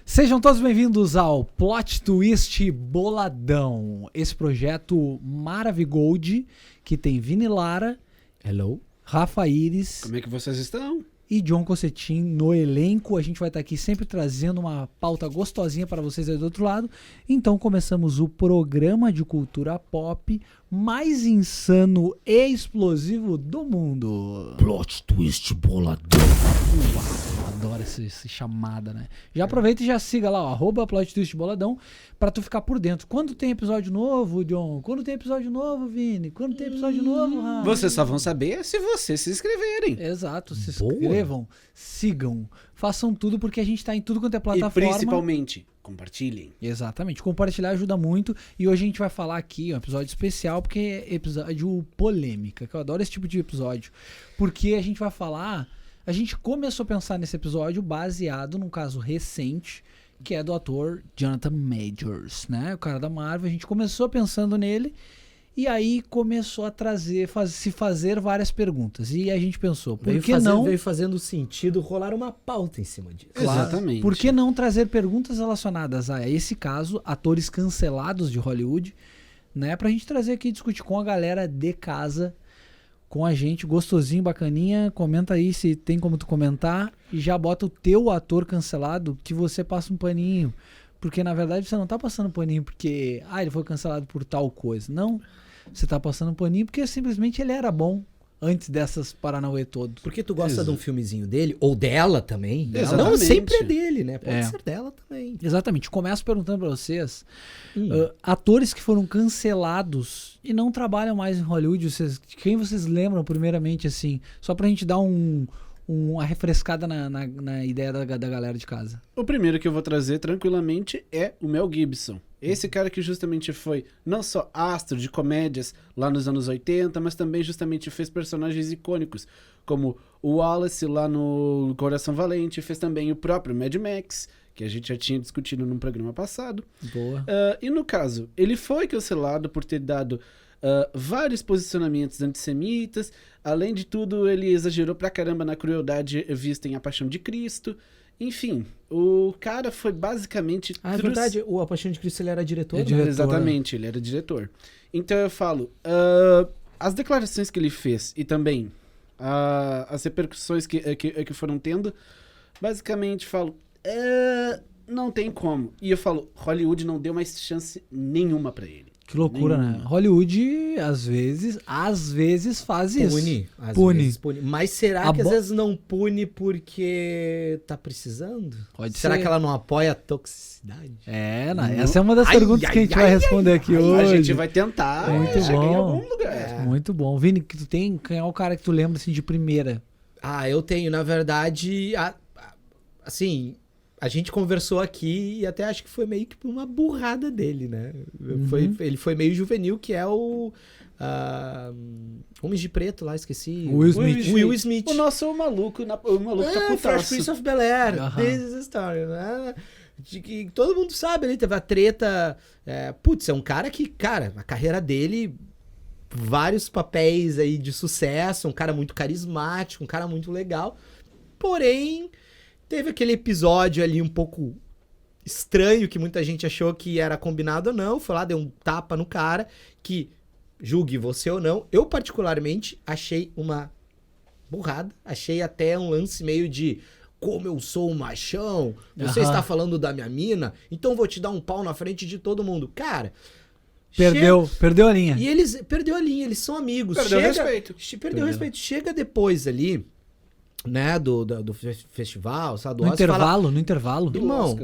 Sejam todos bem-vindos ao Plot Twist Boladão. Esse projeto Maravigold, que tem Vini Lara, Hello, Rafa Iris Como é que vocês estão? e John Cossetin no elenco. A gente vai estar aqui sempre trazendo uma pauta gostosinha para vocês aí do outro lado. Então começamos o programa de cultura pop mais insano e explosivo do mundo. Plot Twist Boladão. Uau, adoro essa chamada, né? Já aproveita e já siga lá, ó, @Plot Twist Boladão, pra tu ficar por dentro. Quando tem episódio novo, John? Quando tem episódio novo, Vini? Quando tem episódio novo, Rafa? Vocês só vão saber se vocês se inscreverem. Exato, se Boa. inscrevam, sigam, façam tudo, porque a gente tá em tudo quanto é E plataforma. principalmente, compartilhem. Exatamente, compartilhar ajuda muito. E hoje a gente vai falar aqui, um episódio especial, porque é episódio polêmica, que eu adoro esse tipo de episódio. Porque a gente vai falar... A gente começou a pensar nesse episódio baseado num caso recente, que é do ator Jonathan Majors, né? O cara da Marvel. A gente começou pensando nele e aí começou a se fazer várias perguntas. E a gente pensou, por que não... Veio fazendo sentido rolar uma pauta em cima disso. Claro, Exatamente. por que não trazer perguntas relacionadas a esse caso, atores cancelados de Hollywood, né? Pra gente trazer aqui e discutir com a galera de casa, com a gente, gostosinho, bacaninha. Comenta aí se tem como tu comentar e já bota o teu ator cancelado que você passa um paninho. Porque na verdade você não tá passando paninho porque ele foi cancelado por tal coisa. Não, você tá passando um paninho porque simplesmente ele era bom antes dessas paranauê todos. Porque tu gosta de um filmezinho dele, ou dela também. Não Exatamente. sempre é dele, né? Pode É. ser dela também. Exatamente. Começo perguntando pra vocês, atores que foram cancelados e não trabalham mais em Hollywood, quem vocês lembram primeiramente, assim, só pra gente dar uma refrescada na ideia da galera de casa. O primeiro que eu vou trazer tranquilamente é o Mel Gibson. Esse cara que justamente foi não só astro de comédias lá nos anos 80, mas também justamente fez personagens icônicos, como o Wallace lá no Coração Valente, fez também o próprio Mad Max, que a gente já tinha discutido num programa passado. Boa. E no caso, ele foi cancelado por ter dado vários posicionamentos antissemitas. Além de tudo, ele exagerou pra caramba na crueldade vista em A Paixão de Cristo. Enfim, o cara foi basicamente... É verdade, o A Paixão de Cristo ele era diretor, É né? diretor. Exatamente, ele era diretor. Então eu falo, as declarações que ele fez e também as repercussões que foram tendo, basicamente falo, não tem como. E eu falo, Hollywood não deu mais chance nenhuma pra ele. Que loucura, né? Hollywood, às vezes faz isso. Pune. Mas será que A às vezes não pune porque tá precisando? Pode Será ser. que ela não apoia a toxicidade? Essa é uma das perguntas que a gente vai responder aqui hoje. A gente vai tentar Muito chegar em bom. algum lugar. Muito bom. Vini, que tu tem, quem é o cara que tu lembra assim de primeira? Eu tenho, na verdade, assim, a gente conversou aqui e até acho que foi meio que uma burrada dele, né? Ele foi meio juvenil, que é o Homens de Preto lá, esqueci. Will Smith. O nosso maluco, tá Fresh putaço. Prince of Bel-Air. Aham. This is a story, né? De que todo mundo sabe ali, teve a treta. É um cara que, a carreira dele, vários papéis aí de sucesso, um cara muito carismático, um cara muito legal. Porém, teve aquele episódio ali um pouco estranho, que muita gente achou que era combinado ou não. Foi lá, deu um tapa no cara, que, julgue você ou não, eu particularmente achei uma burrada. Achei até um lance meio de, como eu sou um machão, você Aham. está falando da minha mina, então vou te dar um pau na frente de todo mundo. Cara... Perdeu a linha. E eles... Perdeu a linha, eles são amigos. Perdeu o respeito. Perdeu o respeito. Chega depois ali, né, do festival, sabe, do No Oscar, fala, intervalo.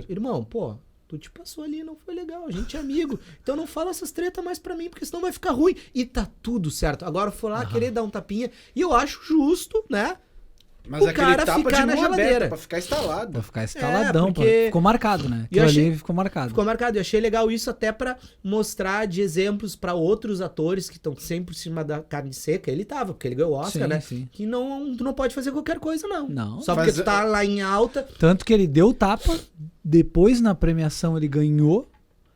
Irmão, pô, tu te passou ali, não foi legal, a gente é amigo. Então não fala essas tretas mais pra mim, porque senão vai ficar ruim. E tá tudo certo. Agora foi lá querer dar um tapinha, e eu acho justo, né, Mas o aquele cara tapa ficar de na mão geladeira. aberta, pra ficar instalado. Pra ficar escaladão, porque- ficou marcado, né? E eu Aquilo achei- ali ficou marcado. Ficou marcado. Eu achei legal isso até pra mostrar de exemplos pra outros atores que estão sempre por cima da carne seca. Ele tava, porque ele ganhou o Oscar, Sim, né? sim. Que tu não pode fazer qualquer coisa, não. Não. Só porque Mas- tu tá lá em alta. Tanto que ele deu tapa, depois na premiação ele ganhou.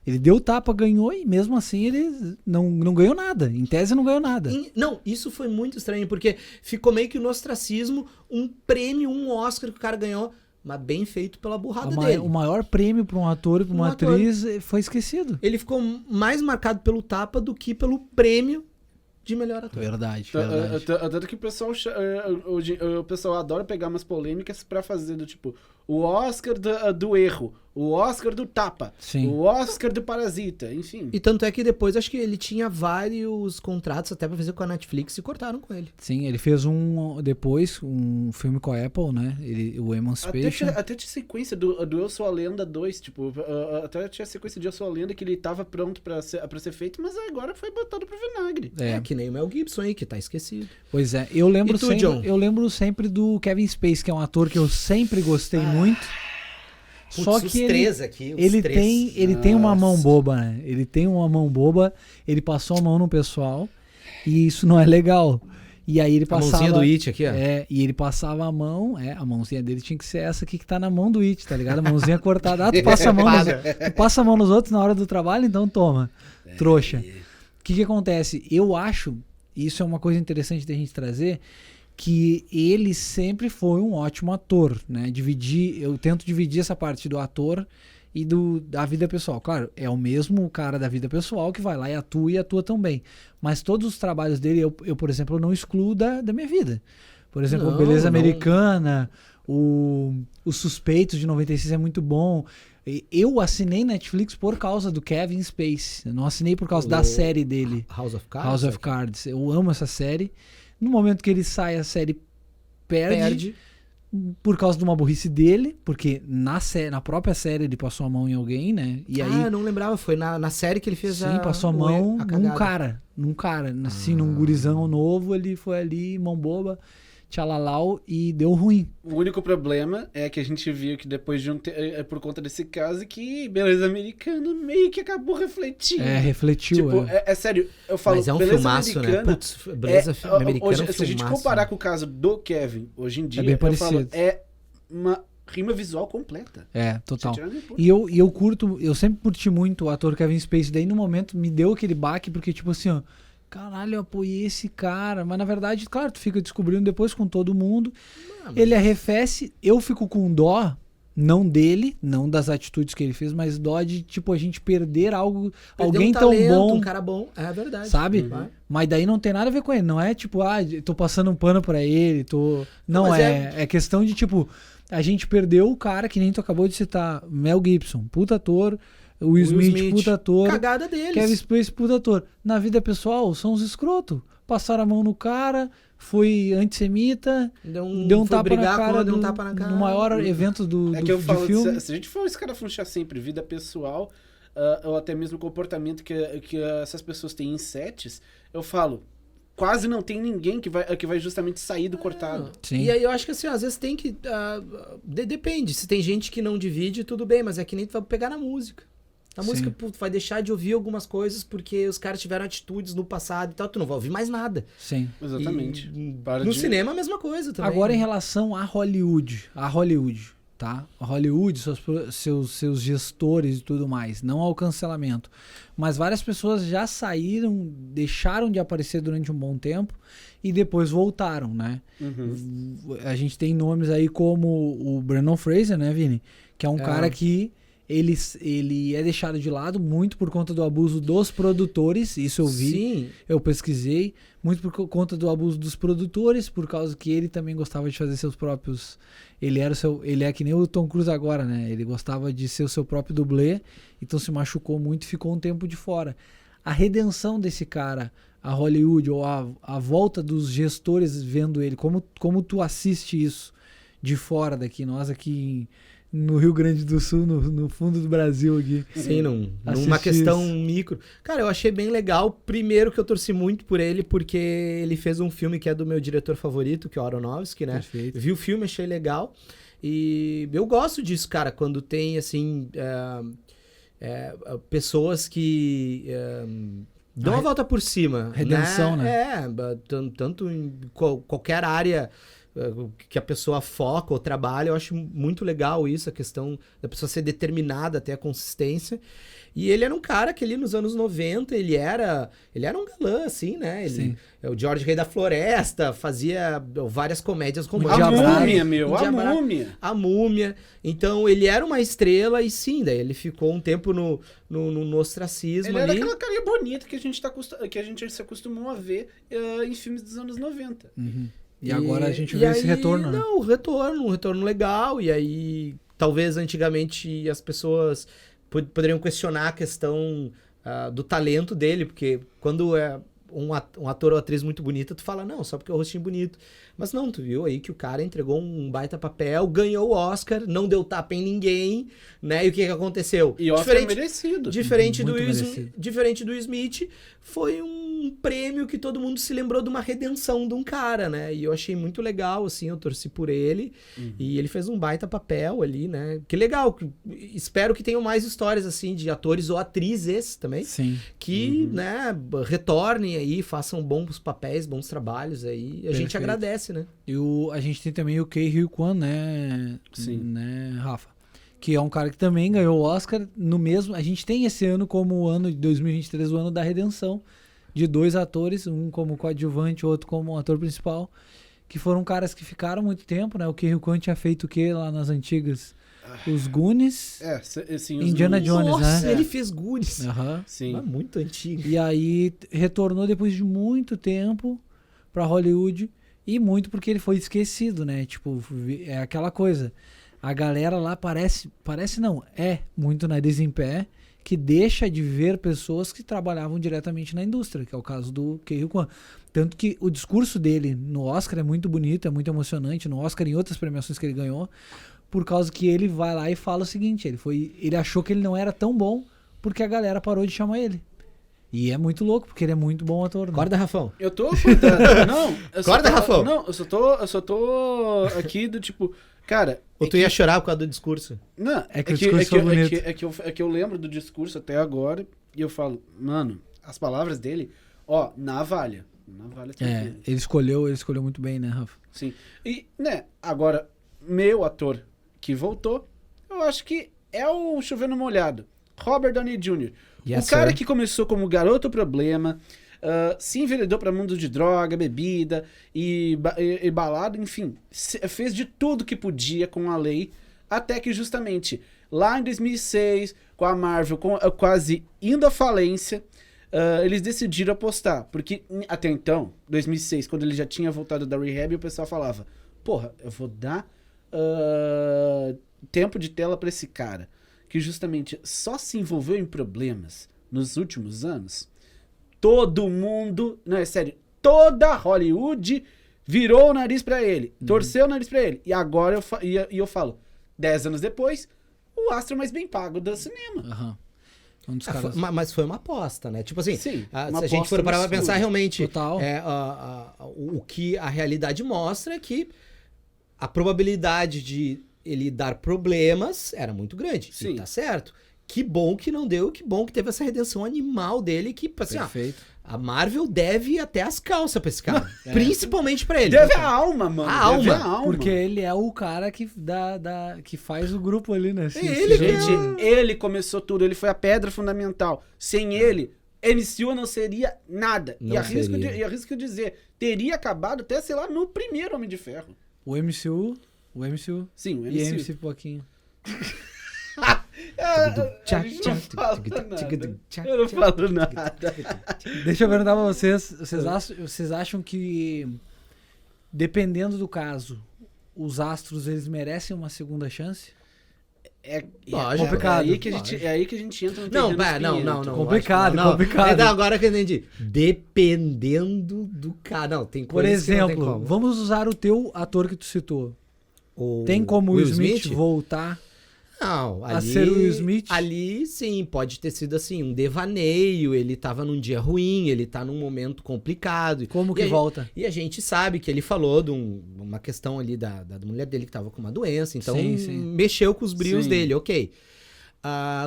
Ele deu tapa, ganhou e mesmo assim ele não ganhou nada. Em tese não ganhou nada. Não, isso foi muito estranho, porque ficou meio que no ostracismo um prêmio, um Oscar que o cara ganhou mas bem feito pela burrada O dele. maior prêmio para um ator e para uma ator. atriz foi esquecido. Ele ficou mais marcado pelo tapa do que pelo prêmio de melhor ator. Verdade. Tanto que o pessoal, o pessoal adora pegar umas polêmicas pra fazer do tipo, o Oscar do erro, o Oscar do tapa, Sim. o Oscar do parasita, enfim. E tanto é que depois acho que ele tinha vários contratos até pra fazer com a Netflix e cortaram com ele. Sim, ele fez depois um filme com a Apple, né? O Emancipation. Até tinha sequência do Eu Sou a Lenda 2, tipo, até tinha sequência de Eu Sou a Lenda que ele tava pronto pra ser feito, mas agora foi botado pro vinagre. É que nem o Mel Gibson aí, que tá esquecido. Pois é, eu lembro E tu, sempre, John? eu lembro sempre do Kevin Spacey, que é um ator que eu sempre gostei muito. Putz, Só os que três aqui, os ele três. tem uma mão Nossa. boba, né? Ele tem uma mão boba, ele passou a mão no pessoal e isso não é legal. E aí ele A passava mãozinha do It aqui, ó. e ele passava a mão, a mãozinha dele tinha que ser essa aqui que tá na mão do It, tá ligado? A mãozinha cortada. Ah, tu passa a mão nos outros na hora do trabalho, então toma. Trouxa. O que acontece? Eu acho, isso é uma coisa interessante da gente trazer, que ele sempre foi um ótimo ator, né? Eu tento dividir essa parte do ator e da vida pessoal. Claro, é o mesmo cara da vida pessoal que vai lá e atua tão bem. Mas todos os trabalhos dele, eu por exemplo, não excluo da minha vida. Por exemplo, Não, Beleza não. Americana, Os Suspeitos de 96 é muito bom. Eu assinei Netflix por causa do Kevin Spacey. Eu não assinei por causa da série dele, House of Cards. House of Cards. Eu amo essa série. No momento que ele sai, a série perde por causa de uma burrice dele, porque na própria série ele passou a mão em alguém, né? E aí, não lembrava, foi na série que ele fez sim, passou a mão cagada. num cara, assim, num gurizão novo, ele foi ali, mão boba, tchalalau, e deu ruim. O único problema é que a gente viu que depois de por conta desse caso, que Beleza Americana meio que acabou refletindo. Refletiu. Tipo, é sério, eu falo, Mas é um Beleza filmaço, né? Americana, Putz, Beleza Americana hoje, é um se a gente filmaço, comparar né? com o caso do Kevin, hoje em dia, bem eu falo, parecido. é uma rima visual completa. Total. Sem tirar nem pôr. E eu sempre curti muito o ator Kevin Spacey, daí no momento me deu aquele baque, porque tipo assim, ó, caralho, eu apoiei esse cara, mas na verdade, claro, tu fica descobrindo depois com todo mundo, ele arrefece, eu fico com dó, não dele, não das atitudes que ele fez, mas dó de, tipo, a gente perder algo, Perdeu alguém um tão talento, bom, um cara bom, é verdade. sabe? Vai. Mas daí não tem nada a ver com ele, não é tipo, tô passando um pano pra ele, Não, mas é questão de, tipo, a gente perdeu o cara, que nem tu acabou de citar, Mel Gibson, puta ator, Will Smith, puta ator, Cagada deles. Kevin Spacey, puta ator. Na vida pessoal, são os escroto. Passaram a mão no cara, foi antissemita, deu um foi tapa brigar na cara, com, deu um tapa na cara. no maior evento do É que eu de falo, filme. se a gente for esse cara funchar sempre vida pessoal, ou até mesmo o comportamento que essas pessoas têm em sets, eu falo, quase não tem ninguém que vai justamente sair do cortado. Sim. E aí eu acho que assim, às vezes tem que... depende, se tem gente que não divide, tudo bem, mas é que nem tu vai pegar na música. A música, Sim. tu vai deixar de ouvir algumas coisas porque os caras tiveram atitudes no passado e tal, tu não vai ouvir mais nada. Sim. Exatamente. No cinema a mesma coisa também. Agora, em né? relação a Hollywood, tá? A Hollywood, seus gestores e tudo mais, não ao cancelamento. Mas várias pessoas já saíram, deixaram de aparecer durante um bom tempo e depois voltaram, né? Uhum. A gente tem nomes aí como o Brendan Fraser, né, Vini? Que é um cara que ele é deixado de lado muito por conta do abuso dos produtores, isso eu vi, Sim. eu pesquisei, muito por conta do abuso dos produtores, por causa que ele também gostava de fazer seus próprios... Ele é que nem o Tom Cruise agora, né? Ele gostava de ser o seu próprio dublê, então se machucou muito e ficou um tempo de fora. A redenção desse cara, a Hollywood, ou a volta dos gestores vendo ele, como tu assiste isso de fora daqui, nós aqui no Rio Grande do Sul, no fundo do Brasil aqui. Sim, numa Assistir questão isso. micro. Cara, eu achei bem legal. Primeiro que eu torci muito por ele, porque ele fez um filme que é do meu diretor favorito, que é o Aronofsky, né? Perfeito. Vi o filme, achei legal. E eu gosto disso, cara, quando tem, assim, pessoas que dão a volta por cima. Redenção, né? Tanto em qualquer área que a pessoa foca ou trabalha. Eu acho muito legal isso, a questão da pessoa ser determinada até a consistência. E ele era um cara que ali nos anos 90, ele era um galã, assim, né? Sim. É o George Rei da Floresta, fazia várias comédias O românticas. A Diabrás. múmia, meu, a Diabrás. múmia. A Múmia. Então, ele era uma estrela e sim, daí ele ficou um tempo no ostracismo Ele era ali. aquela carinha bonita que a gente se acostumou a ver em filmes dos anos 90. Uhum. E agora a gente vê esse aí, retorno, né? Não, um retorno legal. E aí, talvez antigamente as pessoas poderiam questionar a questão do talento dele, porque quando é um ator ou atriz muito bonita, tu fala, não, só porque é o rostinho bonito. Mas não, tu viu aí que o cara entregou um baita papel, ganhou o Oscar, não deu tapa em ninguém, né? E o que aconteceu? E Oscar merecido. Diferente do Muito Will merecido. Smith, diferente do Will Smith, foi um prêmio que todo mundo se lembrou de uma redenção de um cara, né? E eu achei muito legal, assim, eu torci por ele. E ele fez um baita papel ali, né? Que legal. Espero que tenham mais histórias, assim, de atores ou atrizes também, Sim. que, né, retornem aí, façam bons papéis, bons trabalhos aí. A gente Perfeito. agradece, né? E a gente tem também o Ke Huy Quan, né? Sim. Né, Rafa? Que é um cara que também ganhou o Oscar no mesmo. A gente tem esse ano como o ano de 2023, o ano da redenção de 2 atores, um como coadjuvante, outro como ator principal, que foram caras que ficaram muito tempo, né? O Ke Huy Quan tinha feito o quê lá nas antigas? Os Goonies. Sim, os Indiana Goonies. Jones, Nossa, né? ele fez Goonies. Aham. Sim. Mas muito antigo. E aí retornou depois de muito tempo pra Hollywood e muito porque ele foi esquecido, né? Tipo, é aquela coisa. A galera lá parece não, é muito nariz em pé que deixa de ver pessoas que trabalhavam diretamente na indústria, que é o caso do Ke Huy Quan. Tanto que o discurso dele no Oscar é muito bonito, é muito emocionante, no Oscar e em outras premiações que ele ganhou, por causa que ele vai lá e fala o seguinte, ele achou que ele não era tão bom porque a galera parou de chamar ele. E é muito louco, porque ele é muito bom ator. Né? Acorda, Rafão. Eu tô acordando. Não, Acorda, Rafão. Não, eu só tô aqui do tipo, cara. Ou tu ia chorar por causa do discurso? Não, É que o discurso foi bonito. é que eu lembro do discurso até agora e eu falo, mano, as palavras dele, ó, navalha. Navalha É, ele escolheu muito bem, né, Rafa? Sim. E, né, agora, meu ator que voltou, eu acho que é o chovendo molhado. Robert Downey Jr. Yes, o cara sir. que começou como garoto problema, se enveredou para mundo de droga, bebida e balada, enfim, fez de tudo que podia com a lei, até que justamente lá em 2006, com a Marvel quase indo à falência, eles decidiram apostar, porque até então, 2006, quando ele já tinha voltado da rehab, o pessoal falava, porra, eu vou dar tempo de tela pra esse cara, que justamente só se envolveu em problemas nos últimos anos. Todo mundo, não é sério, toda Hollywood virou o nariz pra ele, torceu o nariz pra ele. E agora eu falo, 10 anos depois, o astro mais bem pago do cinema. Aham. Um dos caras... Mas foi uma aposta, né? Tipo assim, Sim, se a gente for parar pra pensar, realmente, Total. o que a realidade mostra é que a probabilidade de ele dar problemas era muito grande. Sim. E tá certo. Que bom que não deu, que bom que teve essa redenção animal dele, que, assim, ó, Perfeito. a Marvel deve até as calças pra esse cara. Principalmente pra ele. Deve a alma, mano. A deve alma. a alma. Porque ele é o cara que, que faz o grupo ali, né? Ele, Gente, ele começou tudo, ele foi a pedra fundamental. Sem ele, MCU não seria nada. Não e arrisco seria. dizer, teria acabado até, sei lá, no primeiro Homem de Ferro. O MCU Sim, o e MCU. MC Poquinho. A gente não fala nada. Eu não falo nada. Deixa eu perguntar pra vocês. Vocês acham que, dependendo do caso, os astros eles merecem uma segunda chance? Lógico. complicado. É aí que a gente entra no Não, terreno espinhento. não. Complicado, lógico, complicado. Então, agora que eu entendi. Dependendo do cara. Não, tem Por coisas que não tem exemplo, como. vamos usar o teu ator que tu citou. O Tem como o Will Smith voltar? Não, a ser o Will Smith? Ali, sim, pode ter sido assim, um devaneio, ele tava num dia ruim, ele tá num momento complicado. Como que E a- volta? E a gente sabe que ele falou de uma questão ali da mulher dele que tava com uma doença, então Sim, sim. mexeu com os brios Sim. dele, ok.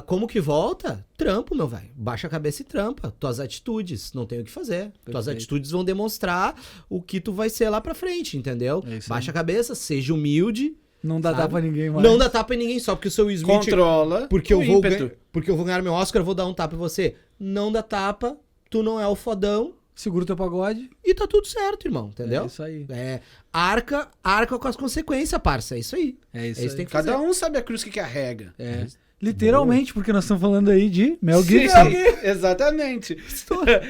Como que volta? Trampo, meu velho. Baixa a cabeça e trampa. Tuas atitudes, não tem o que fazer. Tuas atitudes vão demonstrar o que tu vai ser lá pra frente, entendeu? É isso aí. Baixa a cabeça, seja humilde. Não dá Sabe? tapa a ninguém mais. Não dá tapa em ninguém, só porque o seu Smith... Controla Porque o eu, vou ímpeto. porque eu vou ganhar meu Oscar, eu vou dar um tapa em você. Não dá tapa, tu não é o fodão Segura o teu pagode. e tá tudo certo, irmão, entendeu? É isso aí. Arca com as consequências, parça. É isso aí. É isso É isso aí. que tem que Cada fazer. um sabe a cruz que carrega. É. Literalmente, porque nós estamos falando aí de Mel Sim, Gibson. exatamente.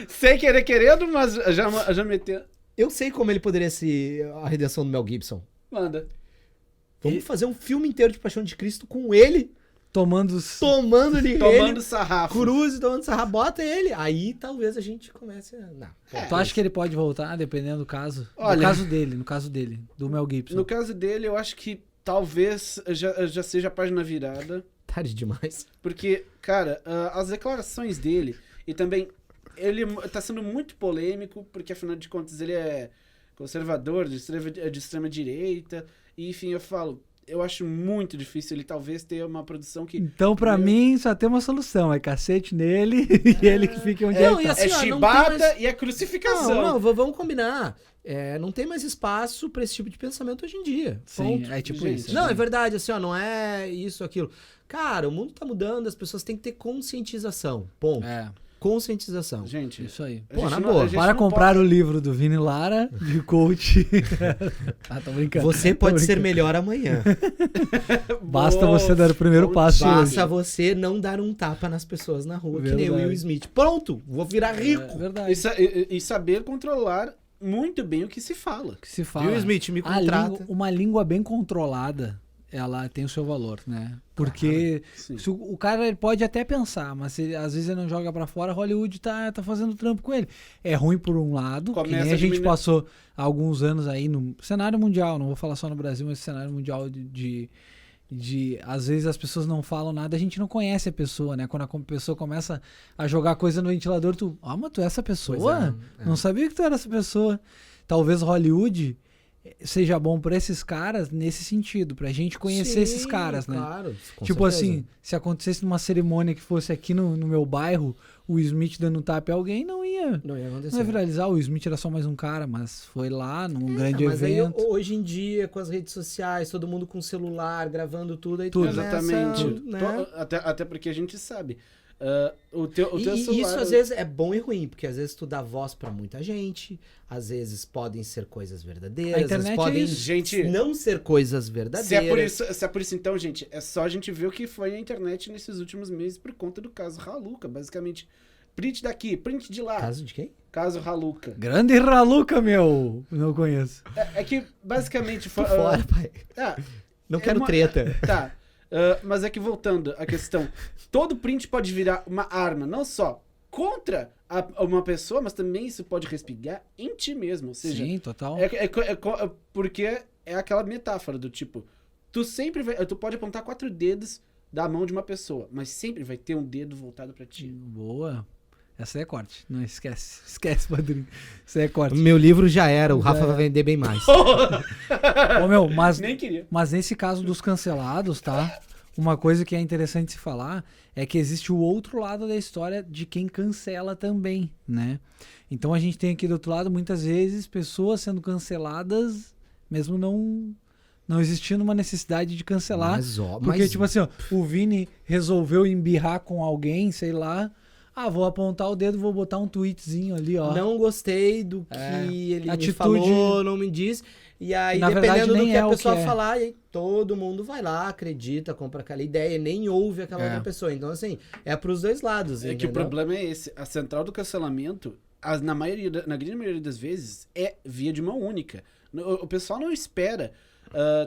Sem querer querendo, mas já meteu. Eu sei como ele poderia ser a redenção do Mel Gibson. Manda. Vamos fazer um filme inteiro de Paixão de Cristo com ele Tomando tomando Tomando sarrafo. cruz e tomando sarra. Bota ele. Aí talvez a gente comece a... Não. Tu acha que ele pode voltar, dependendo do caso? Olha- No caso dele, do Mel Gibson. No caso dele, eu acho que talvez já seja a página virada. Tarde demais. Porque, cara, as declarações dele e também ele tá sendo muito polêmico, porque afinal de contas ele é conservador, de extrema direita. E enfim, eu acho muito difícil ele talvez ter uma produção que. Então, pra mim, só tem uma solução. É cacete nele e ele que fica onde Não, ele e tá. assim, É ó, não tem chibata mais- e é crucificação. Não, vamos combinar. Não tem mais espaço pra esse tipo de pensamento hoje em dia. Sim, Ponto. é tipo Gente. isso. Não, é verdade, assim, ó, não é isso, aquilo. Cara, o mundo tá mudando, as pessoas têm que ter conscientização. Ponto. É, Conscientização. Gente, isso aí. a Pô, gente na não- boa. a gente Para não comprar o livro do Vini Lara, de coach. Tô brincando. Você Tô pode ser brincando. melhor amanhã. Basta Boa, você dar o primeiro bom passo dia. Basta hoje. você não dar um tapa nas pessoas na rua, que nem o Verdade. Will Smith. Pronto, vou virar rico. É verdade. E saber controlar muito bem o que se fala. Que se fala. Will Smith, me A contrata. uma língua bem controlada, ela tem o seu valor, né? Porque Sim. se o cara ele pode até pensar, mas se às vezes ele não joga pra fora, Hollywood tá fazendo trampo com ele. É ruim por um lado, que Começa nem a a gente diminuir. passou há alguns anos aí no cenário mundial, não vou falar só no Brasil, mas cenário mundial de às vezes as pessoas não falam nada, a gente não conhece a pessoa, né? Quando a pessoa começa a jogar coisa no ventilador, mas tu é essa pessoa? Pois é. Não sabia que tu era essa pessoa. Talvez Hollywood seja bom pra esses caras nesse sentido, pra gente conhecer esses Sim, caras, né? Claro, com Tipo certeza. assim, se acontecesse numa cerimônia que fosse aqui no meu bairro, o Smith dando um tapa em alguém, não ia Não ia acontecer. viralizar. O Smith era só mais um cara, mas foi lá num grande Mas aí, evento. hoje em dia, com as redes sociais, todo mundo com celular, gravando tudo, aí Tudo. tu começa, Exatamente. né? Até porque a gente sabe. O teu E celular. isso às vezes é bom e ruim, porque às vezes tu dá voz pra muita gente, às vezes podem ser coisas verdadeiras, A às internet vezes é podem isso. Gente, não ser coisas se verdadeiras. é por isso, então, gente, é só a gente ver o que foi a internet nesses últimos meses por conta do caso Raluca. Basicamente, print daqui, print de lá. Caso de quem? Caso Raluca. Grande Raluca, meu! Não conheço. É que, basicamente, foi. Tô fora, pai. Não É quero uma- treta. Tá. Mas é que voltando à questão, todo print pode virar uma arma, não só contra uma pessoa, mas também isso pode respingar em ti mesmo. Ou seja, Sim, total. porque é aquela metáfora do tipo, tu pode apontar 4 dedos da mão de uma pessoa, mas sempre vai ter um dedo voltado pra ti. Boa. Essa aí é corte. Não esquece. Esquece, padrinho. Isso aí é corte. Meu livro já era, o Já Rafa era. vai vender bem mais. Ô, meu, mas Nem queria. Mas nesse caso dos cancelados, tá? Uma coisa que é interessante se falar é que existe o outro lado da história de quem cancela também, né? Então a gente tem aqui do outro lado, muitas vezes, pessoas sendo canceladas, mesmo não existindo uma necessidade de cancelar. Porque, tipo assim, ó, o Vini resolveu embirrar com alguém, sei lá. Vou apontar o dedo, vou botar um tweetzinho ali, ó. Não gostei do que É, ele me atitude- falou, não me disse. E aí, Na verdade, dependendo do nem que é a o pessoa que é. falar, aí todo mundo vai lá, acredita, compra aquela ideia, nem ouve aquela É. outra pessoa. Então, assim, é pros dois lados. É que o entendeu? problema é esse. A central do cancelamento, na grande maioria das vezes, é via de mão única. O pessoal não espera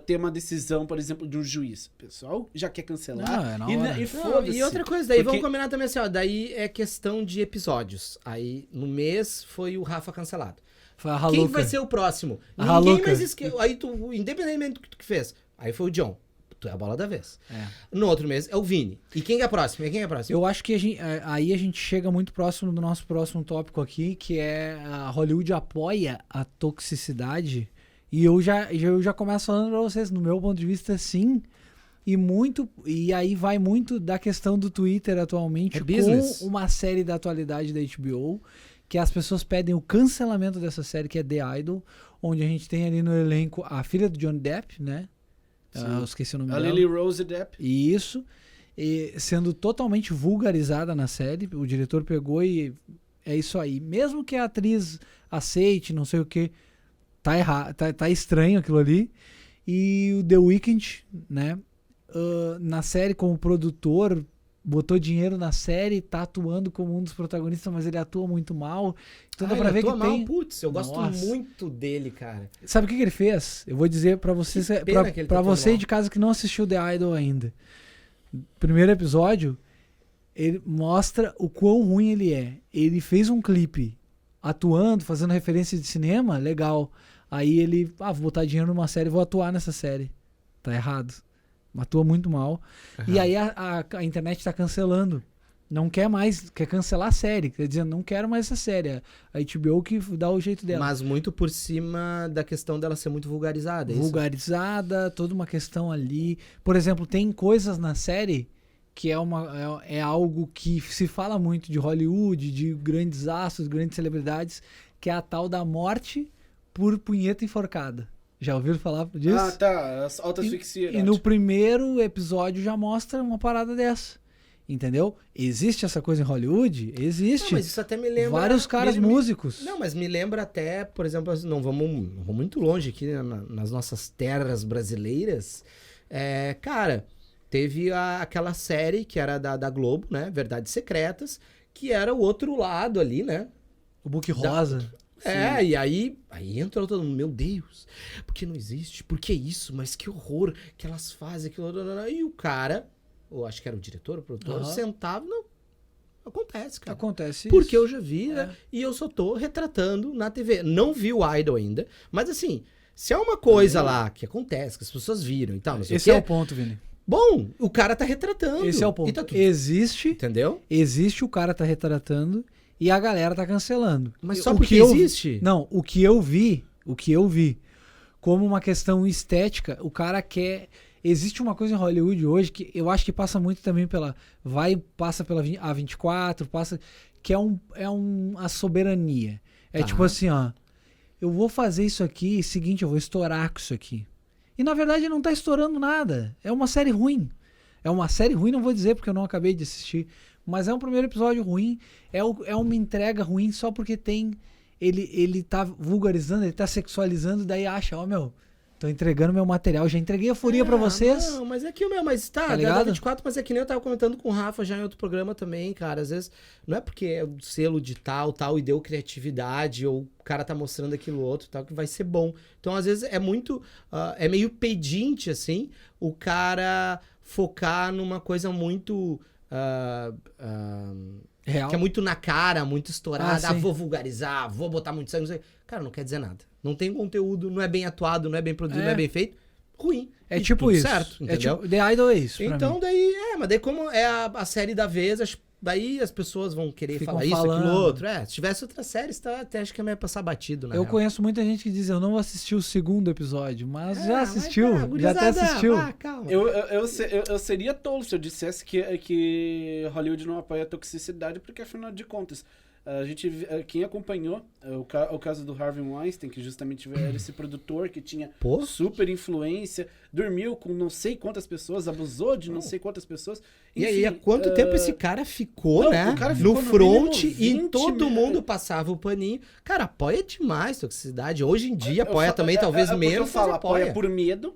ter uma decisão, por exemplo, de um juiz. O pessoal já quer cancelar. Não, é na hora. E Não, foda-se. e outra coisa, daí Porque- vamos combinar também assim, ó, daí é questão de episódios. Aí, no mês, foi o Rafa cancelado. Foi a Raluca. Quem vai ser o próximo? A Ninguém Raluca. mais esqueceu. Aí tu, independentemente do que tu fez, aí foi o John. Tu é a bola da vez. É. No outro mês é o Vini. E quem é a próxima? E quem é a próxima? Eu acho que aí a gente chega muito próximo do nosso próximo tópico aqui, que é a Hollywood apoia a toxicidade. E eu já começo falando pra vocês, no meu ponto de vista, sim. E aí vai muito da questão do Twitter atualmente É business. com uma série da atualidade da HBO, que as pessoas pedem o cancelamento dessa série, que é The Idol, onde a gente tem ali no elenco a filha do Johnny Depp, né? Eu esqueci o nome A dela. Lily Rose Depp. Isso. E sendo totalmente vulgarizada na série. O diretor pegou e é isso aí. Mesmo que a atriz aceite, não sei o que, tá errado, tá estranho aquilo ali. E o The Weeknd, né? Na série como produtor, botou dinheiro na série, tá atuando como um dos protagonistas, mas ele atua muito mal. Então dá pra ver que tem... Putz, eu gosto Nossa. muito dele, cara. Sabe o que ele fez? Eu vou dizer pra você, Que pena que ele pra tá você tão mal. de casa que não assistiu The Idol ainda. Primeiro episódio, ele mostra o quão ruim ele é. Ele fez um clipe atuando, fazendo referência de cinema, legal. Aí ele, vou botar dinheiro numa série, vou atuar nessa série. Tá errado. Atua muito mal. E aí a internet tá cancelando. Não quer mais, quer cancelar a série. Quer dizer, não quero mais essa série. A HBO que dá o jeito dela. Mas muito por cima da questão dela ser muito vulgarizada. É isso? Vulgarizada, toda uma questão ali. Por exemplo, tem coisas na série que é algo que se fala muito de Hollywood, de grandes astros, grandes celebridades, que é a tal da morte por punheta enforcada. Já ouviram falar disso? Ah, tá. As autoasfixia. E no primeiro episódio já mostra uma parada dessa. Entendeu? Existe essa coisa em Hollywood? Existe. Não, mas isso até me lembra... Vários caras músicos. Não, mas me lembra até, por exemplo, não vamos muito longe aqui, né, nas nossas terras brasileiras. Cara, teve aquela série que era da Globo, né? Verdades Secretas, que era o outro lado ali, né? O Book Rosa. E aí entrou todo mundo, meu Deus, por que não existe? Por que isso? Mas que horror que elas fazem aquilo. E o cara, eu acho que era o diretor, o produtor, sentava, não, acontece, cara. Acontece Porque isso. eu já vi, né? E eu só tô retratando na TV. Não vi o Idol ainda, mas assim, se é uma coisa lá que acontece, que as pessoas viram e tal, não sei Esse o é quê, o ponto, Vini. bom, o cara tá retratando. Esse é o ponto. E tá tudo... Existe, Entendeu? o cara tá retratando e a galera tá cancelando. Mas só O porque que eu- existe? Não, o que eu vi, como uma questão estética, o cara quer... Existe uma coisa em Hollywood hoje que eu acho que passa muito também passa pela A24, que é a soberania. É Tá. tipo assim, ó, eu vou fazer isso aqui, seguinte, eu vou estourar com isso aqui. E na verdade não tá estourando nada. É uma série ruim. É uma série ruim, não vou dizer porque eu não acabei de assistir. Mas é um primeiro episódio ruim. É uma entrega ruim só porque tem... Ele tá vulgarizando, ele tá sexualizando, daí acha, tô entregando meu material. Já entreguei a furia pra vocês. Não, mas é que o meu, mas tá, Tá da ligado? 24, mas é que nem eu tava comentando com o Rafa já em outro programa também, cara. Às vezes, não é porque é o selo de tal, e deu criatividade, ou o cara tá mostrando aquilo outro, tal, que vai ser bom. Então, às vezes, é muito, é meio pedinte, assim, o cara focar numa coisa muito... Real. que é muito na cara, muito estourada. Ah, sim. Vou vulgarizar, vou botar muito sangue, não sei. Cara, não quer dizer nada. Não tem conteúdo, não é bem atuado, não é bem produzido, não é bem feito. Ruim. É E tipo tudo isso. certo, É entendeu? tipo, The Idol é isso. pra Então, mim. daí, mas daí como é a série da vez, daí as pessoas vão querer Ficam falar isso, aquilo falando. outro. Se tivesse outra série, até acho que ia passar batido, né? Eu conheço muita gente que diz, eu não vou assistir o segundo episódio, mas já assistiu, já até gurizada, assistiu. Calma. Eu seria tolo se eu dissesse que Hollywood não apoia a toxicidade, porque afinal de contas, a gente, quem acompanhou o caso do Harvey Weinstein, que justamente era esse produtor que tinha Pô. super influência, dormiu com não sei quantas pessoas, abusou de não sei quantas pessoas. E aí, há quanto tempo esse cara ficou, não, né? o cara ficou no no front mínimo e 20 todo mil. mundo passava o paninho. Cara, apoia demais toxicidade. Hoje em dia, Eu apoia falo- também, talvez porque menos, eu falo, mas apoia por medo,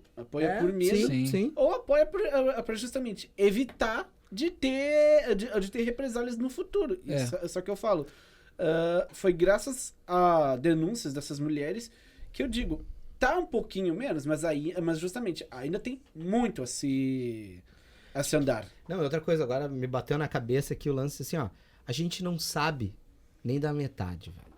Sim, Sim. sim. ou apoia pra justamente evitar de ter represálias no futuro. Só que eu falo, foi graças a denúncias dessas mulheres que eu digo, tá um pouquinho menos, mas justamente ainda tem muito a se andar. Não, outra coisa, agora me bateu na cabeça aqui o lance assim, ó. A gente não sabe nem da metade, velho.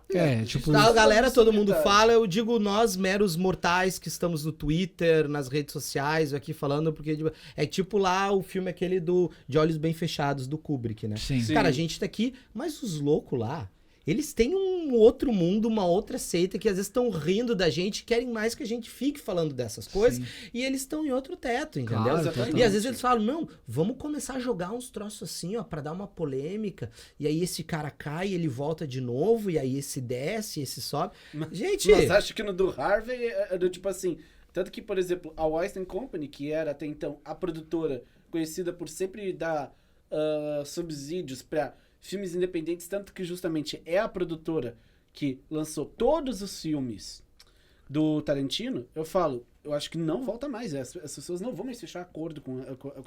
Tipo, Tá, galera, todo mundo Verdade. fala, eu digo nós, meros mortais que estamos no Twitter, nas redes sociais, aqui falando, porque é tipo lá o filme aquele de Olhos Bem Fechados, do Kubrick, né? sim. Sim. Cara, a gente tá aqui, mas os loucos lá, eles têm um outro mundo, uma outra seita que às vezes estão rindo da gente, querem mais que a gente fique falando dessas coisas, Sim. e eles estão em outro teto, entendeu? Claro, E totalmente. às vezes eles falam, não, vamos começar a jogar uns troços assim, ó, pra dar uma polêmica, e aí esse cara cai, ele volta de novo, e aí esse desce, esse sobe. Gente, Mas acho que no do Harvey é do tipo assim. Tanto que, por exemplo, a Weinstein Company, que era até então a produtora conhecida por sempre dar subsídios para filmes independentes, tanto que justamente é a produtora que lançou todos os filmes do Tarantino, eu acho que não volta mais. As pessoas não vão mais fechar acordo com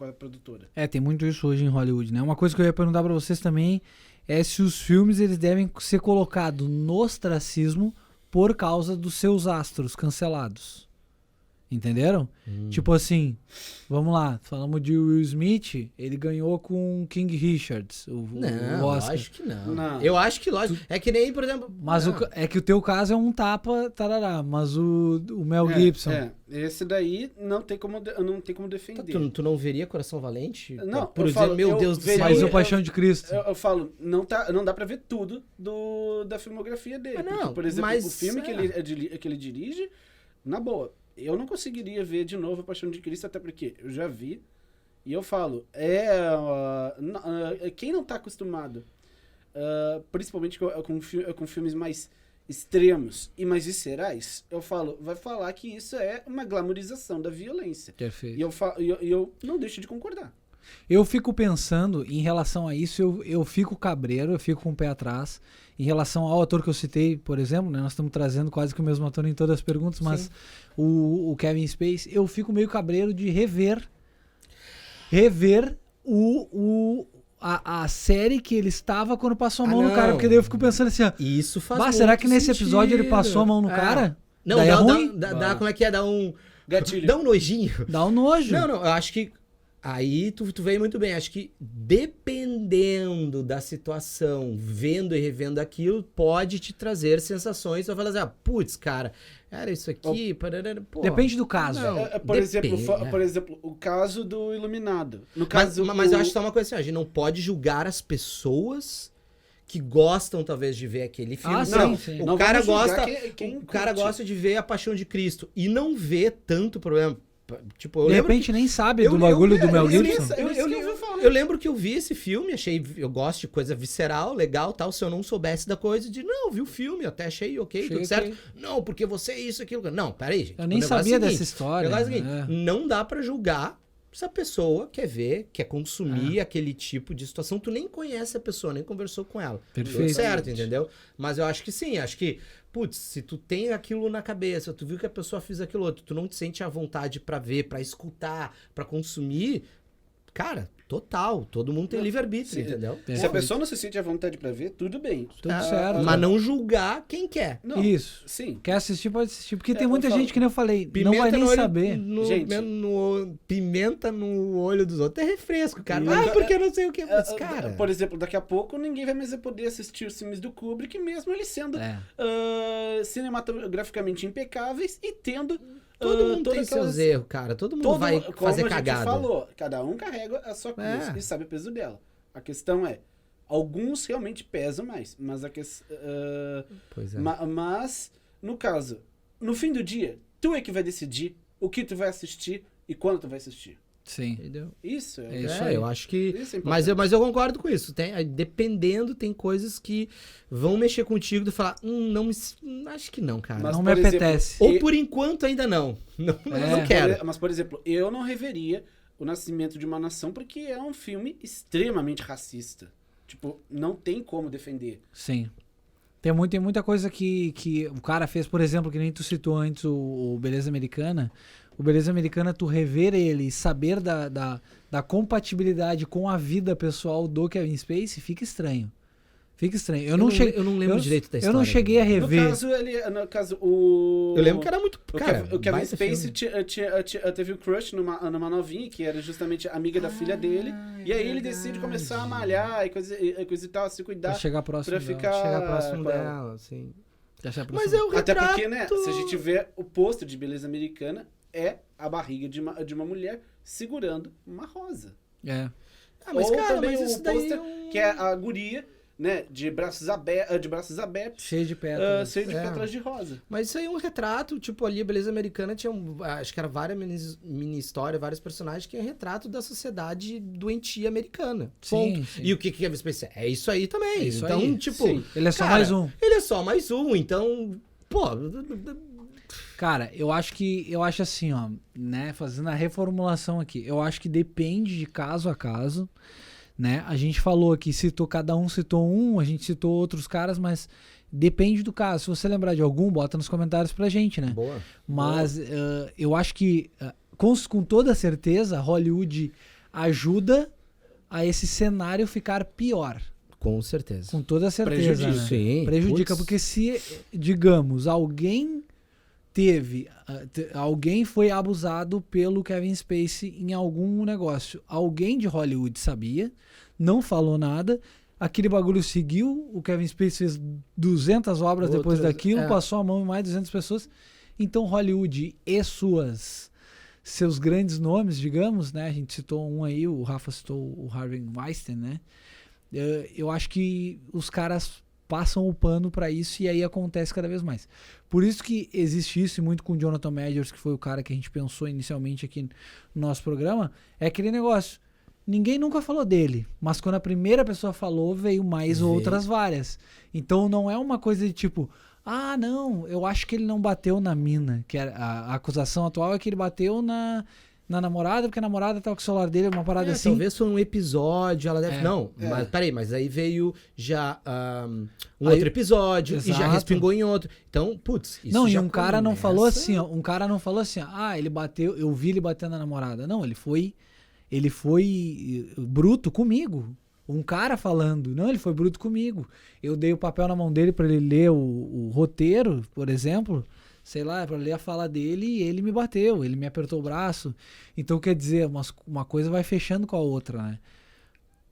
a produtora. Tem muito isso hoje em Hollywood, né? Uma coisa que eu ia perguntar pra vocês também é se os filmes eles devem ser colocados no ostracismo por causa dos seus astros cancelados. Entenderam? Tipo assim, vamos lá, falamos de Will Smith, ele ganhou com King Richards, o não, Oscar. acho que não. Não. Eu acho que, lógico, é que nem, por exemplo... Mas não. é que o teu caso é um tapa, tarará, mas o Mel Gibson... Esse daí não tem como defender. Tu não veria Coração Valente? Não, por eu dizer, falo, meu eu Deus do veria- céu. Mas o Paixão de Cristo. Eu falo, não dá pra ver tudo da filmografia dele. Mas não, Porque, por exemplo, mas, o filme que ele dirige, na boa, eu não conseguiria ver de novo a Paixão de Cristo, até porque eu já vi. E eu falo, quem não tá acostumado, principalmente com filmes mais extremos e mais viscerais, eu falo, vai falar que isso é uma glamorização da violência. Perfeito. E eu não deixo de concordar. Eu fico pensando, em relação a isso, eu fico cabreiro, eu fico com o pé atrás. Em relação ao ator que eu citei, por exemplo, né, nós estamos trazendo quase que o mesmo ator em todas as perguntas, mas o Kevin Spacey, eu fico meio cabreiro de rever a série que ele estava quando passou a mão no cara, porque daí eu fico pensando assim, ó, Isso faz será muito que nesse sentido. episódio ele passou a mão no cara? Não, Daí é ruim? dá como é que é? Dá um... Gatilho. Dá um nojinho. Dá um nojo. Não, eu acho que aí tu veio muito bem. Acho que dependendo da situação, vendo e revendo aquilo, pode te trazer sensações. Tu vai falar assim, putz, cara, era isso aqui, parará, pô. Depende do caso. Não, Por exemplo, depende, por exemplo, o caso do Iluminado. No Mas, caso, mas eu acho só uma coisa assim, a gente não pode julgar as pessoas que gostam, talvez, de ver aquele filme. Ah, Não, sim. O Não cara vamos julgar gosta. quem O cara curte. gosta de ver a Paixão de Cristo e não vê tanto problema. Tipo, eu De lembro repente nem sabe eu- do bagulho eu- do Mel eu- Gibson. eu lembro que eu vi esse filme, eu gosto de coisa visceral, legal, tal. Se eu não soubesse da coisa, eu vi o filme, eu até achei ok, Achei tudo certo. ok. Não, porque você é isso, aquilo. Não, peraí, gente. Eu nem O negócio sabia é o seguinte, dessa história. o negócio é o seguinte, né? não dá pra julgar se a pessoa quer ver, quer consumir aquele tipo de situação. Tu nem conhece a pessoa, nem conversou com ela. Perfeito. Tudo certo, entendeu? Mas eu acho que sim, acho que, putz, se tu tem aquilo na cabeça, tu viu que a pessoa fez aquilo outro, tu não te sente à vontade pra ver, pra escutar, pra consumir, cara, total, todo mundo tem livre-arbítrio, Sim. entendeu? Se a pessoa não se sente à vontade pra ver, tudo bem. Tudo Ah, certo. Mas não julgar quem quer. Não, Isso. sim. Quer assistir, pode assistir. Porque tem eu muita falo, gente, que nem eu falei, não vai nem no olho- saber. Gente. Pimenta no olho dos outros é refresco, cara. E- Ah, porque eu não sei o que. Mas, cara... Por exemplo, daqui a pouco ninguém vai mais poder assistir os filmes do Kubrick, mesmo ele sendo É. cinematograficamente impecáveis e tendo Todo mundo tem todas aquelas- seus erros, cara. Todo mundo vai como fazer a gente cagada. falou, cada um carrega a sua cruz É. e sabe o peso dela. A questão é, alguns realmente pesam mais, mas Pois é. mas no caso, no fim do dia, tu é que vai decidir o que tu vai assistir e quando tu vai assistir. Sim. Entendeu? Isso É isso aí. Eu acho que... Isso é Mas importante. eu concordo com isso. Dependendo, tem coisas que vão mexer contigo e falar, não me... acho que não, cara. Mas, Não por me exemplo, apetece. Ou por enquanto ainda não. Não, não quero. Mas, por exemplo, eu não reveria O Nascimento de uma Nação porque é um filme extremamente racista. Tipo, não tem como defender. Sim. Tem muita coisa que o cara fez, por exemplo, que nem tu citou antes o Beleza Americana. O Beleza Americana, tu rever ele e saber da compatibilidade com a vida pessoal do Kevin Spacey, fica estranho. Fica estranho. Eu não lembro direito da história. Eu não cheguei a No rever. caso, o... Eu lembro que era muito... Cara, o Kevin baita Spacey filme. teve um crush numa novinha, que era justamente amiga da filha dele. E aí ele decide começar a malhar e coisa e tal, se Pra cuidar. chegar próximo pra dela. ficar- Chegar próximo com ela. dela, assim. Pra chegar Mas próximo. é o Até retrato... porque, né, se a gente vê o pôster de Beleza Americana, é a barriga de uma mulher segurando uma rosa. É. Ah, mas Ou cara, também mas o isso daí... pôster, que é a guria né, de braços abertos, Cheio de pétalas. cheio de É. pétalas de rosa. Mas isso aí é um retrato, tipo, ali a beleza americana tinha, acho que era várias mini histórias, vários personagens que é um retrato da sociedade doentia americana. Sim, Ponto. sim. E o que que Kevin Spacey é? É isso aí também. É isso então, aí. tipo, Sim. Ele é só cara, mais um. ele é só mais um, então, pô, Cara, eu acho assim, ó, né, fazendo a reformulação aqui, eu acho que depende de caso a caso, né? A gente falou aqui, cada um citou um, a gente citou outros caras, mas depende do caso. Se você lembrar de algum, bota nos comentários pra gente, né? boa. Mas eu acho que, com toda certeza, Hollywood ajuda a esse cenário ficar pior. Com certeza. Com toda certeza. Prejudica. Né? Sim. Prejudica, Putz. porque se, digamos, alguém foi abusado pelo Kevin Spacey em algum negócio. Alguém de Hollywood sabia, não falou nada, aquele bagulho seguiu, o Kevin Spacey fez 200 obras depois Outras, daquilo, passou a mão em mais de 200 pessoas. Então Hollywood e seus grandes nomes, digamos, né? A gente citou um aí, o Rafa citou o Harvey Weinstein, né? Eu acho que os caras passam o pano pra isso e aí acontece cada vez mais. Por isso que existe isso, e muito com o Jonathan Majors, que foi o cara que a gente pensou inicialmente aqui no nosso programa, é aquele negócio. Ninguém nunca falou dele, mas quando a primeira pessoa falou, veio mais outras várias. Então não é uma coisa de tipo, não, eu acho que ele não bateu na mina, que a acusação atual é que ele bateu na namorada, porque a namorada tava com o celular dele, uma parada assim. Talvez foi um episódio, ela deve... Não, mas peraí, mas aí veio já outro episódio e já Exato. respingou em outro. Então, putz, isso Não, já e um cara não começa- falou assim, ó, ele bateu, eu vi ele batendo na namorada. Não, ele foi bruto comigo. Um cara falando, não, ele foi bruto comigo. Eu dei o papel na mão dele pra ele ler o roteiro, por exemplo, sei lá, pra ler a fala dele e ele me bateu, ele me apertou o braço. Então, quer dizer, uma coisa vai fechando com a outra, né?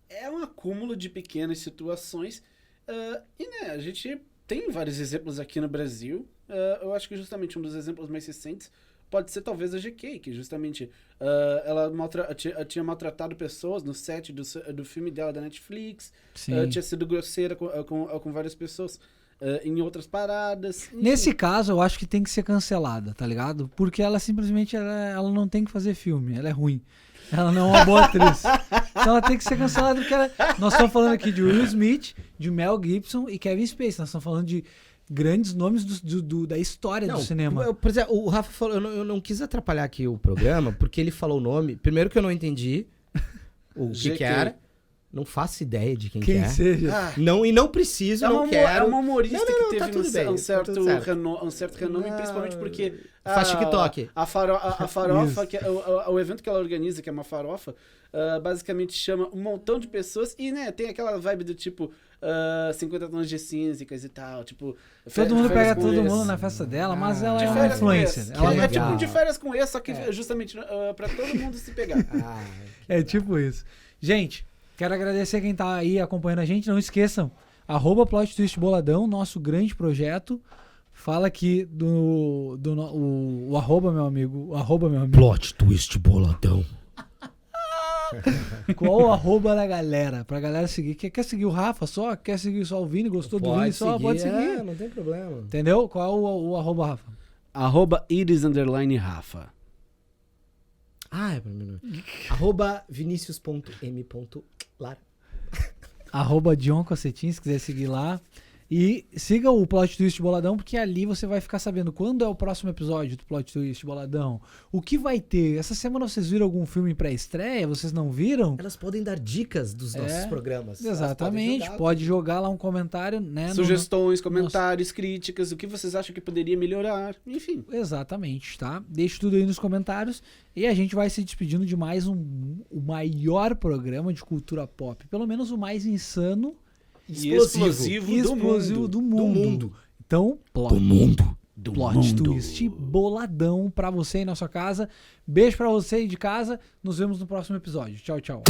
É um acúmulo de pequenas situações. E, né, a gente tem vários exemplos aqui no Brasil. Eu acho que justamente um dos exemplos mais recentes pode ser talvez a GK, que justamente ela tinha maltratado pessoas no set do filme dela da Netflix. Sim. Tinha sido grosseira com várias pessoas em outras paradas. Enfim. Nesse caso, eu acho que tem que ser cancelada, tá ligado? Porque ela simplesmente ela não tem que fazer filme, ela é ruim. Ela não é uma boa atriz. Então ela tem que ser cancelada porque nós estamos falando aqui de Will Smith, de Mel Gibson e Kevin Spacey. Nós estamos falando de grandes nomes da história do cinema. Por exemplo, o Rafa falou, eu não quis atrapalhar aqui o programa, porque ele falou o nome, primeiro que eu não entendi o que era. Não faço ideia de quem que é. seja. Não, e não preciso, não quero. É uma humorista Não, que tá teve tudo bem, um tá certo tudo certo. renome, Não. principalmente porque... Faz TikTok. A farofa, que o evento que ela organiza, que é uma farofa, basicamente chama um montão de pessoas e, né, tem aquela vibe do tipo 50 tons de cinzas e tal, tipo... Todo mundo férias pega com todo ex. mundo na festa dela, mas ela De é uma férias com influencer. ex. Ela É não- legal. tipo de férias com ex, só que justamente pra todo mundo se pegar. É tipo isso. Gente, quero agradecer quem tá aí acompanhando a gente. Não esqueçam, @Plot Twist Boladão, nosso grande projeto. Fala aqui o arroba, meu amigo. O arroba, meu amigo. Plot Twist Boladão. Qual o arroba da galera? Pra galera seguir. Quer seguir o Rafa só? Quer seguir só o Vini? Gostou do Vini só? Pode seguir. não tem problema. Entendeu? Qual é o arroba, Rafa? @Iris_Rafa. É pra mim @vinicius.m.lar. @Dion Cossetin, se quiser seguir lá. E siga o Plot Twist Boladão, porque ali você vai ficar sabendo quando é o próximo episódio do Plot Twist Boladão. O que vai ter? Essa semana vocês viram algum filme em pré-estreia? Vocês não viram? Elas podem dar dicas dos nossos programas. Elas Exatamente. podem jogar. Pode jogar lá um comentário, né? Sugestões, comentários, críticas, o que vocês acham que poderia melhorar, enfim. Exatamente, tá? Deixe tudo aí nos comentários. E a gente vai se despedindo de mais o maior programa de cultura pop. Pelo menos o mais insano Explosivo e explosivo do mundo. Então, Plot Twist boladão pra você aí na sua casa. Beijo pra você aí de casa. Nos vemos no próximo episódio. Tchau, tchau.